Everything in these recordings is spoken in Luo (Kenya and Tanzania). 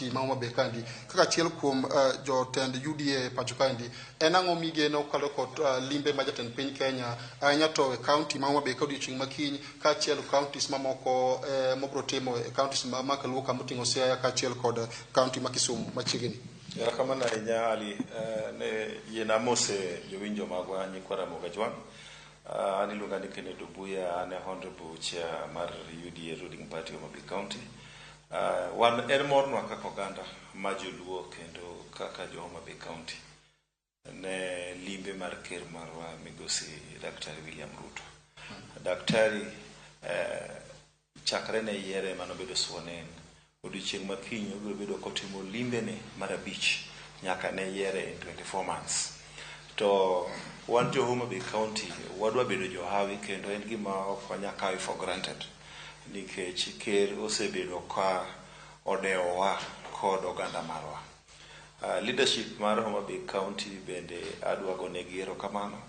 county ma Homa Bay kandi kaka chiel kuom jotend UDA pacho kandi en ang'o migeno kalo kod limbe ma jatend piny Kenya nyato e county ma Homa Bay ka odiochieng' makiny ka chiel counties mamoko mobro timo e counties ma Kaluo kama oting'o Siaya ka chiel kod county ma Kisumu machiegni. Kamana inyali ne yena mose jowinjo magwa nyikwara Mogajwang. Ani luonga ni Kennedy Obuya, ane honorable chair mar UDA ruling party Homa Bay County. Wan en mornwa kaka oganda ma joluo kendo kaka jo Homa Bay County ne limbe mar ker marwa migosi Daktari William Ruto. Daktari chakre ne yiere manobedo sworn-in odiochieng' makiny obiro bedo kotimo limbe ne mar abich nyaka ne yiere in 24 months. To wan jo Homa Bay County wadwa bedo jo hawi kendo en gima ok wanyal kawe for granted nikech ker osebedo ka odewowa kod oganda marwa. Leadership mar Homa Bay County bende adwa gonegi erokamano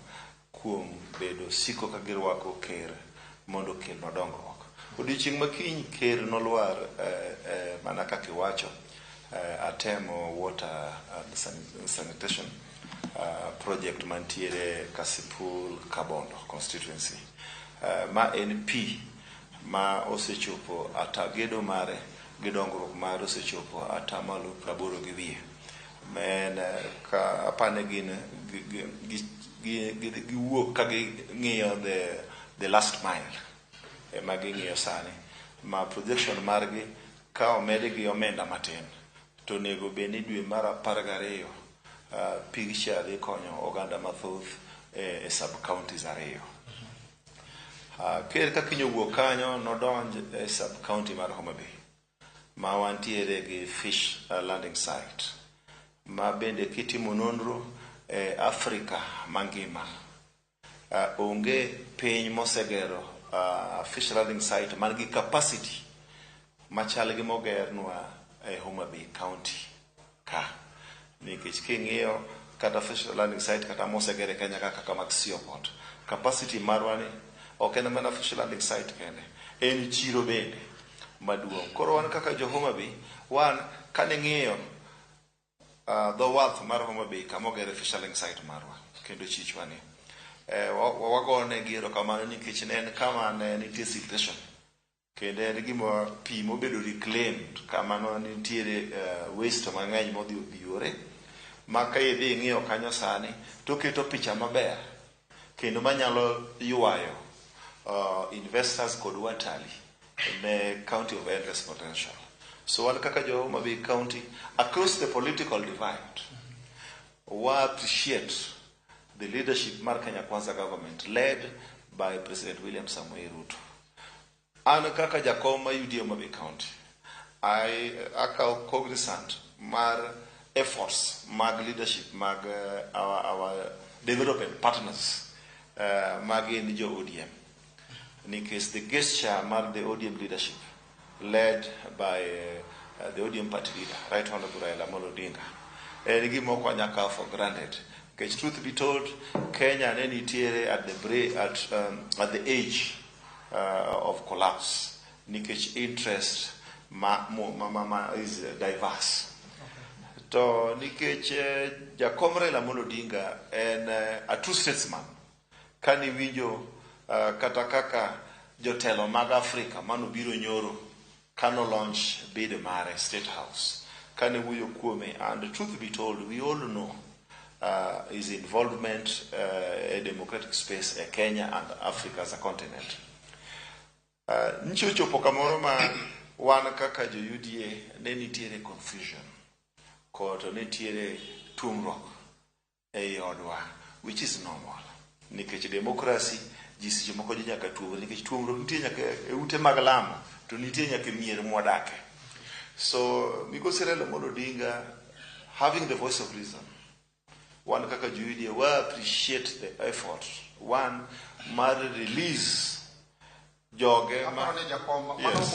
kuom bedo siko ka girwako ker mondo kelnwa dongruok. Odiochieng' makiny ker nolwar mana kaka iwacho atemo water sanitation project mantiere Kasipul Kabondo constituency. Ma en pi ma osechopo gedo mare gi dongruok mare osechopo atamalo 80 gi wiye. Men ka apane giwuok ka ging'iyo the last mile ma ging'iyo sani ma projection margi ka omede gi omenda matin to nego beni dwe mar 12 pig cha dhi konyo oganda mathoth e sub counties ariyo. Ker ka kinyo wuok kanyo nodonj e sub county mar Homa Bay ma wantiere gi fish landing site ma bende kitimo nonro e Afrika mangima onge piny mosegero fish landing site man gi capacity machal gi mogernwa e Homa Bay County ka nikech king'iyo kata fish landing site kata mosegere Kenya kaka Maxio Port capacity marwa ni ok en mana fish landing site kende en chiro bende maduong'. Koro wan kaka jo Homa Bay wan kane ng'iyo the wealth mar Homa Bay kama ogere fish landing site marwa kendo chichwa ni wagone gi erokamano nikech ne en kama ne nitie siltation kendo en gima pi mobedo reclaimed kama no nitiere waste mang'eny modhi obiore ma ka idhi ng'iyo kanyo sani to keto picha maber kendo manyalo ywayo investors kod watali ne county of endless potential. So wan kaka jo Homa Bay County across the political divide we appreciate the leadership mar Kenya Kwanza government led by President William Samoei Ruto. An kaka jakom ma UDA Homa Bay County akaw cognizant mar efforts mag leadership mag our development partners magin jo ODM nikech the gesture mar the ODM leadership led by the ODM party leader Right Honorable Raila Amolo Odinga en gima ok wanyal kaw for granted because truth be told Kenya ne nitiere at the age of collapse nikech interest is diverse. To nikech jakom Raila Amolo Odinga en a true statesman kani winjo kata kaka jotelo mag Afrika manobiro nyoro kano launch bid mare State House kane wuyo kuome, and truth be told we all know his involvement a democratic space e Kenya and Africa as a continent. Nchochopo kamoro ma wan kaka jo UDA ne nitiere confusion koto nitiere tumruok e odwa, which is normal nikech democracy jisi jomoko nyaka tuomre nikech tuomro nitie nyaka e ute mag lamo to nitie nyaka mier mwadake. So because Raila Amolo Odinga having the voice of reason, one kaka UDA we appreciate the effort one mar release joge yes.